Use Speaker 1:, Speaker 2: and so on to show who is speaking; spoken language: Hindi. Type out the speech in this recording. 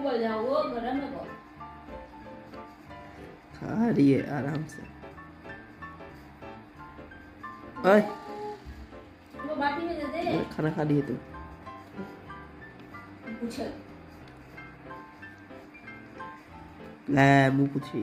Speaker 1: बोल जाओ वो गरम है बहुत।
Speaker 2: खा रही है आराम से। ओए
Speaker 1: वो बाटी में दे दे।
Speaker 2: खाना खा लिए तू?
Speaker 1: पूछ
Speaker 2: ले मुंह पूछी।